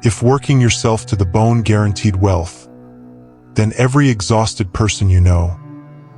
If working yourself to the bone guaranteed wealth, then every exhausted person you know,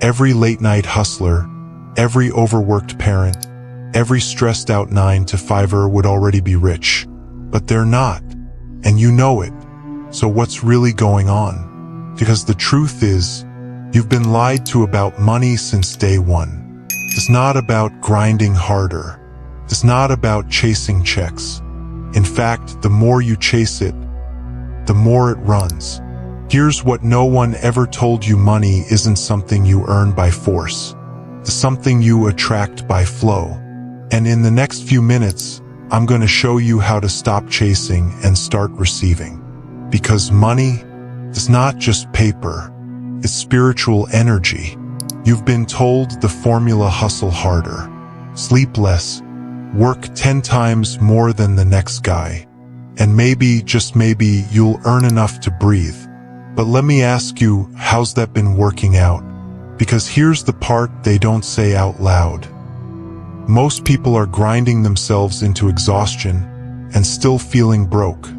every late-night hustler, every overworked parent, every stressed-out 9-to-5er would already be rich. But they're not, and you know it. So what's really going on? Because the truth is, you've been lied to about money since day one. It's not about grinding harder. It's not about chasing checks. In fact, the more you chase it, the more it runs. Here's what no one ever told you: money isn't something you earn by force. It's something you attract by flow. And in the next few minutes, I'm going to show you how to stop chasing and start receiving. Because money is not just paper, it's spiritual energy. You've been told the formula: hustle harder, sleep less, work 10 times more than the next guy, and maybe, just maybe, you'll earn enough to breathe. But let me ask you, how's that been working out? Because here's the part they don't say out loud. Most people are grinding themselves into exhaustion and still feeling broke.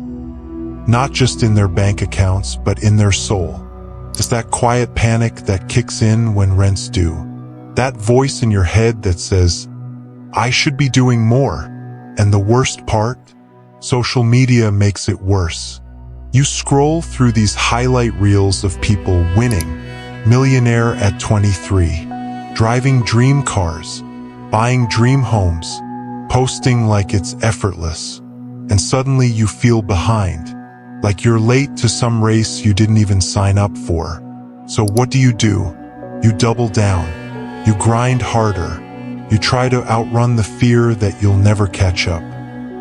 Not just in their bank accounts, but in their soul. It's that quiet panic that kicks in when rent's due. That voice in your head that says, I should be doing more. And the worst part? Social media makes it worse. You scroll through these highlight reels of people winning, millionaire at 23, driving dream cars, buying dream homes, posting like it's effortless. And suddenly you feel behind, like you're late to some race you didn't even sign up for. So what do? You double down. You grind harder. You try to outrun the fear that you'll never catch up.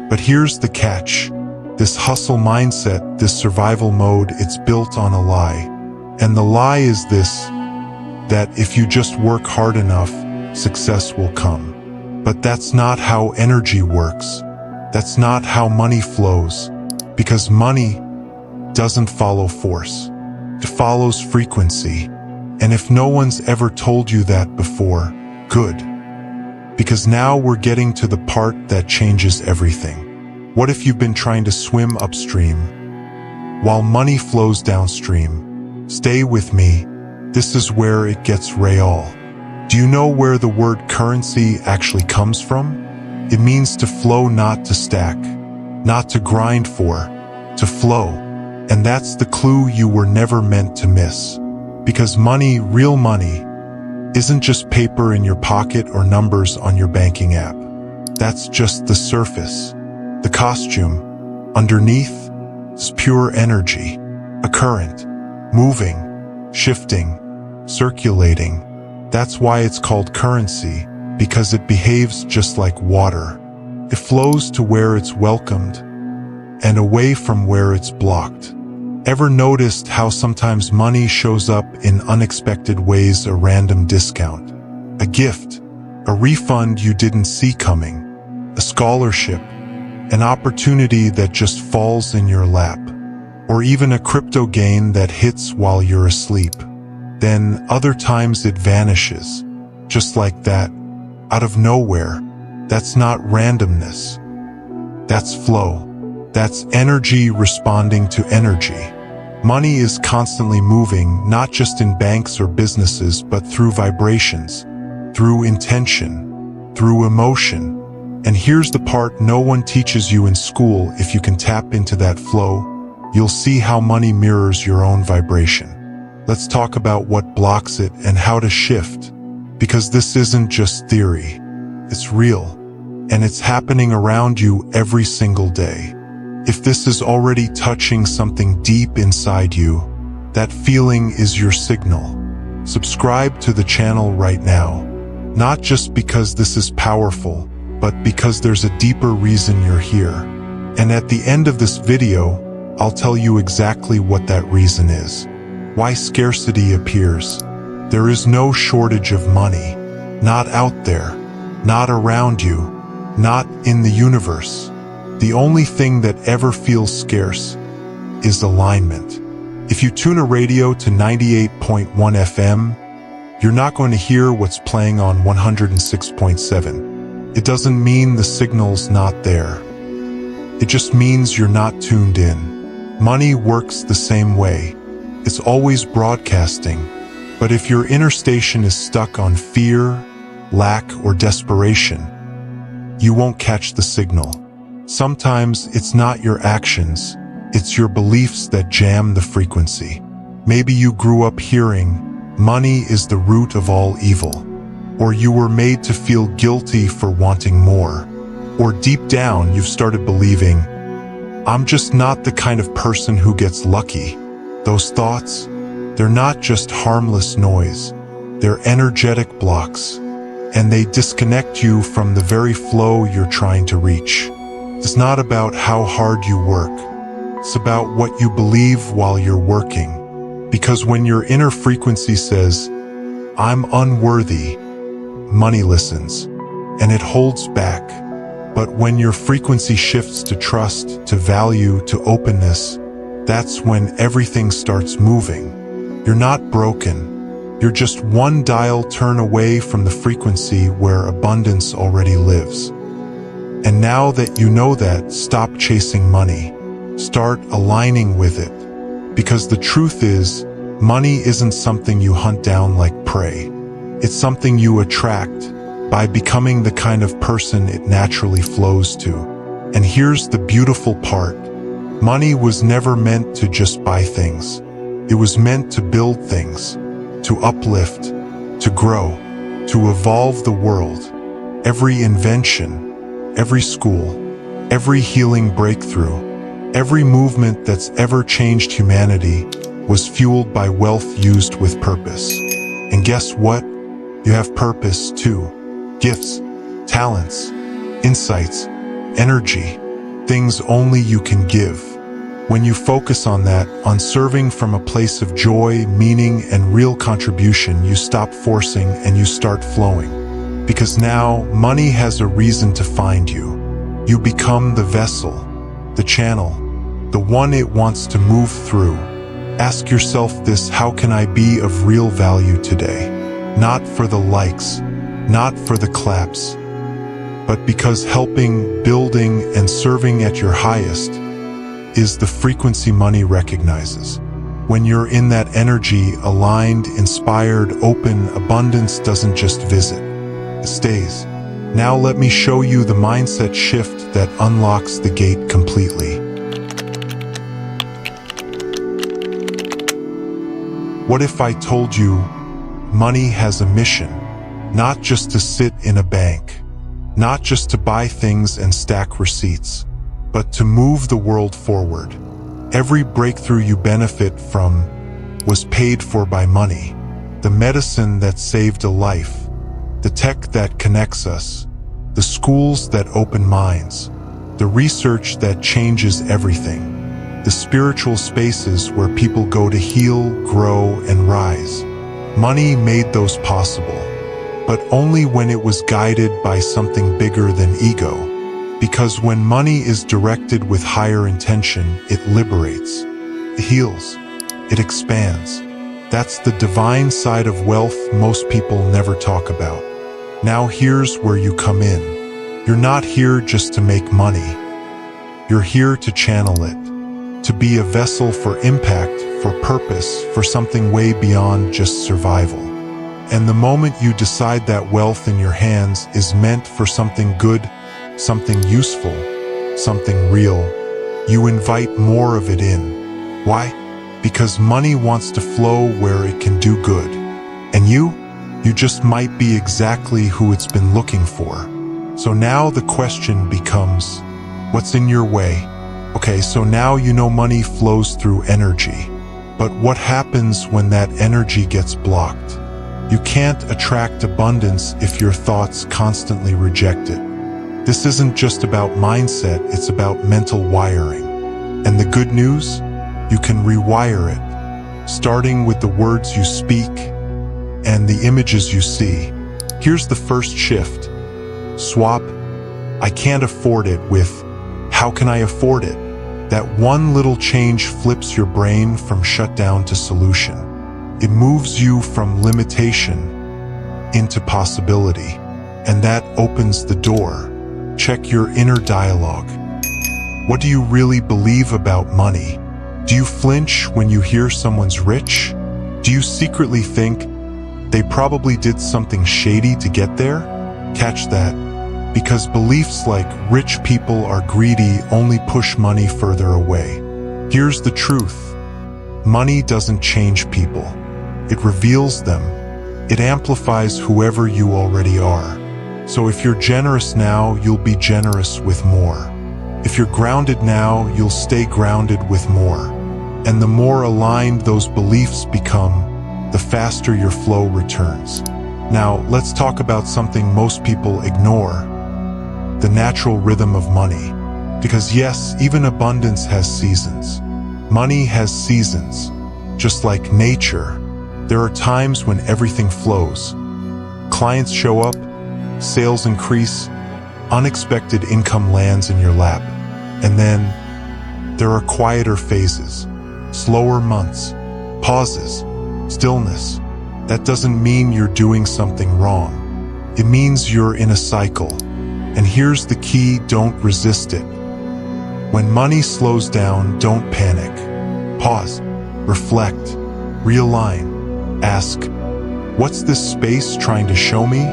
But here's the catch. This hustle mindset, this survival mode, it's built on a lie. And the lie is this, that if you just work hard enough, success will come. But that's not how energy works. That's not how money flows. Because money doesn't follow force. It follows frequency. And if no one's ever told you that before, good. Because now we're getting to the part that changes everything. What if you've been trying to swim upstream while money flows downstream? Stay with me. This is where it gets real. Do you know where the word currency actually comes from? It means to flow, not to stack, not to grind for, to flow. And that's the clue you were never meant to miss. Because money, real money, isn't just paper in your pocket or numbers on your banking app. That's just the surface. The costume underneath is pure energy, a current, moving, shifting, circulating. That's why it's called currency, because it behaves just like water. It flows to where it's welcomed and away from where it's blocked. Ever noticed how sometimes money shows up in unexpected ways? A random discount, a gift, a refund you didn't see coming, a scholarship, an opportunity that just falls in your lap, or even a crypto gain that hits while you're asleep. Then other times it vanishes, just like that, out of nowhere. That's not randomness. That's flow. That's energy responding to energy. Money is constantly moving, not just in banks or businesses, but through vibrations, through intention, through emotion. And here's the part no one teaches you in school: if you can tap into that flow, you'll see how money mirrors your own vibration. Let's talk about what blocks it and how to shift. Because this isn't just theory, it's real. And it's happening around you every single day. If this is already touching something deep inside you, that feeling is your signal. Subscribe to the channel right now. Not just because this is powerful, but because there's a deeper reason you're here. And at the end of this video, I'll tell you exactly what that reason is. Why scarcity appears. There is no shortage of money. Not out there. Not around you. Not in the universe. The only thing that ever feels scarce is alignment. If you tune a radio to 98.1 FM, you're not going to hear what's playing on 106.7. It doesn't mean the signal's not there. It just means you're not tuned in. Money works the same way. It's always broadcasting. But if your inner station is stuck on fear, lack, or desperation, you won't catch the signal. Sometimes it's not your actions, it's your beliefs that jam the frequency. Maybe you grew up hearing, money is the root of all evil. Or you were made to feel guilty for wanting more. Or deep down you've started believing, I'm just not the kind of person who gets lucky. Those thoughts, they're not just harmless noise. They're energetic blocks, and they disconnect you from the very flow you're trying to reach. It's not about how hard you work. It's about what you believe while you're working. Because when your inner frequency says, I'm unworthy, money listens, and it holds back. But when your frequency shifts to trust, to value, to openness, that's when everything starts moving. You're not broken. You're just one dial turn away from the frequency where abundance already lives. And now that you know that, stop chasing money. Start aligning with it. Because the truth is, money isn't something you hunt down like prey. It's something you attract by becoming the kind of person it naturally flows to. And here's the beautiful part. Money was never meant to just buy things. It was meant to build things, to uplift, to grow, to evolve the world. Every invention, every school, every healing breakthrough, every movement that's ever changed humanity was fueled by wealth used with purpose. And guess what? You have purpose too. Gifts, talents, insights, energy, things only you can give. When you focus on that, on serving from a place of joy, meaning, and real contribution, you stop forcing and you start flowing. Because now, money has a reason to find you. You become the vessel, the channel, the one it wants to move through. Ask yourself this: how can I be of real value today? Not for the likes, not for the claps, but because helping, building, and serving at your highest is the frequency money recognizes. When you're in that energy, aligned, inspired, open, abundance doesn't just visit, it stays. Now let me show you the mindset shift that unlocks the gate completely. What if I told you money has a mission? Not just to sit in a bank, not just to buy things and stack receipts, but to move the world forward. Every breakthrough you benefit from was paid for by money. The medicine that saved a life, the tech that connects us, the schools that open minds, the research that changes everything, the spiritual spaces where people go to heal, grow, and rise. Money made those possible, but only when it was guided by something bigger than ego. Because when money is directed with higher intention, it liberates, it heals, it expands. That's the divine side of wealth most people never talk about. Now here's where you come in. You're not here just to make money. You're here to channel it, to be a vessel for impact, for purpose, for something way beyond just survival. And the moment you decide that wealth in your hands is meant for something good, something useful, something real, you invite more of it in. Why? Because money wants to flow where it can do good. And you just might be exactly who it's been looking for. So now the question becomes, what's in your way? Okay, so now you know money flows through energy. But what happens when that energy gets blocked? You can't attract abundance if your thoughts constantly reject it. This isn't just about mindset, it's about mental wiring. And the good news? You can rewire it, starting with the words you speak and the images you see. Here's the first shift. Swap, I can't afford it, with, how can I afford it? That one little change flips your brain from shutdown to solution. It moves you from limitation into possibility. And that opens the door. Check your inner dialogue. What do you really believe about money? Do you flinch when you hear someone's rich? Do you secretly think they probably did something shady to get there? Catch that. Because beliefs like rich people are greedy only push money further away. Here's the truth. Money doesn't change people. It reveals them. It amplifies whoever you already are. So if you're generous now, you'll be generous with more. If you're grounded now, you'll stay grounded with more. And the more aligned those beliefs become, the faster your flow returns. Now, let's talk about something most people ignore: the natural rhythm of money. Because yes, even abundance has seasons. Money has seasons. Just like nature, there are times when everything flows. Clients show up, sales increase, unexpected income lands in your lap. And then, there are quieter phases, slower months, pauses, stillness. That doesn't mean you're doing something wrong. It means you're in a cycle. And here's the key: don't resist it. When money slows down, don't panic. Pause, reflect, realign. Ask, what's this space trying to show me?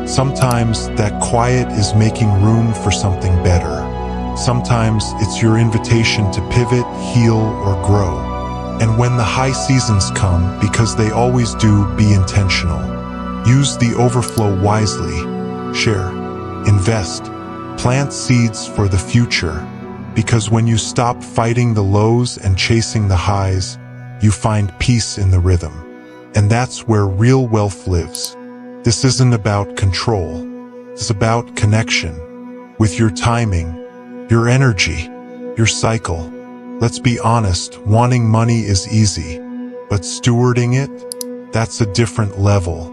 Sometimes that quiet is making room for something better. Sometimes it's your invitation to pivot, heal, or grow. And when the high seasons come, because they always do, be intentional. Use the overflow wisely. Share, invest, plant seeds for the future. Because when you stop fighting the lows and chasing the highs, you find peace in the rhythm. And that's where real wealth lives. This isn't about control. It's about connection. With your timing, your energy, your cycle. Let's be honest, wanting money is easy, but stewarding it, that's a different level.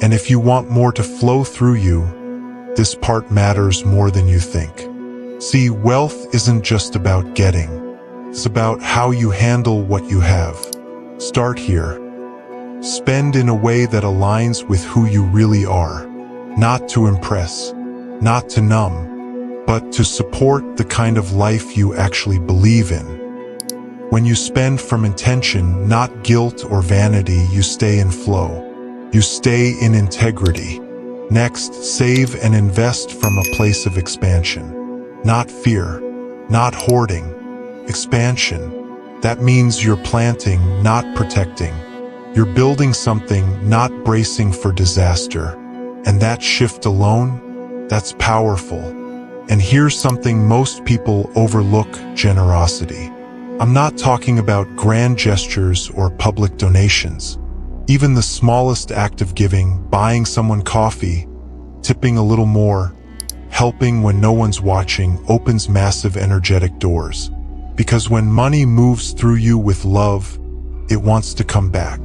And if you want more to flow through you, this part matters more than you think. See, wealth isn't just about getting. It's about how you handle what you have. Start here. Spend in a way that aligns with who you really are. Not to impress, not to numb, but to support the kind of life you actually believe in. When you spend from intention, not guilt or vanity, you stay in flow. You stay in integrity. Next, save and invest from a place of expansion. Not fear, not hoarding. Expansion. That means you're planting, not protecting. You're building something, not bracing for disaster. And that shift alone, that's powerful. And here's something most people overlook: generosity. I'm not talking about grand gestures or public donations. Even the smallest act of giving, buying someone coffee, tipping a little more, helping when no one's watching, opens massive energetic doors. Because when money moves through you with love, it wants to come back.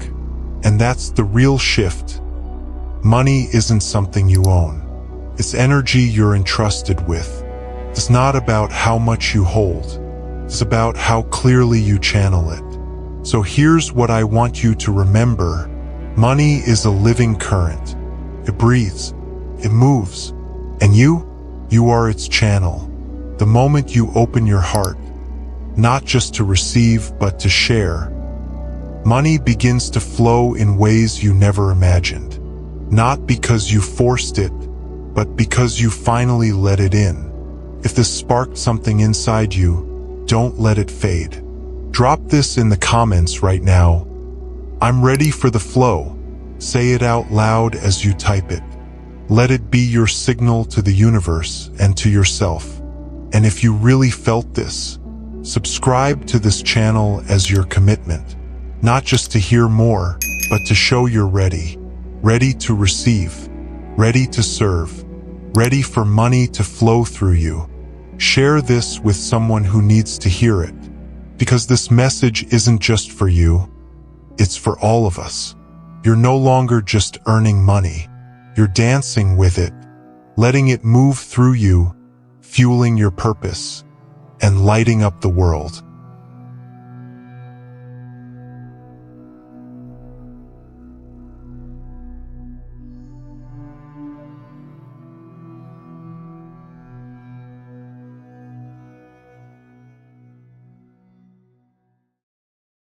And that's the real shift. Money isn't something you own. It's energy you're entrusted with. It's not about how much you hold. It's about how clearly you channel it. So here's what I want you to remember. Money is a living current. It breathes. It moves. And you are its channel. The moment you open your heart, not just to receive, but to share, money begins to flow in ways you never imagined. Not because you forced it, but because you finally let it in. If this sparked something inside you, don't let it fade. Drop this in the comments right now. I'm ready for the flow. Say it out loud as you type it. Let it be your signal to the universe and to yourself. And if you really felt this, subscribe to this channel as your commitment. Not just to hear more, but to show you're ready. Ready to receive. Ready to serve. Ready for money to flow through you. Share this with someone who needs to hear it. Because this message isn't just for you. It's for all of us. You're no longer just earning money. You're dancing with it, letting it move through you, fueling your purpose, and lighting up the world.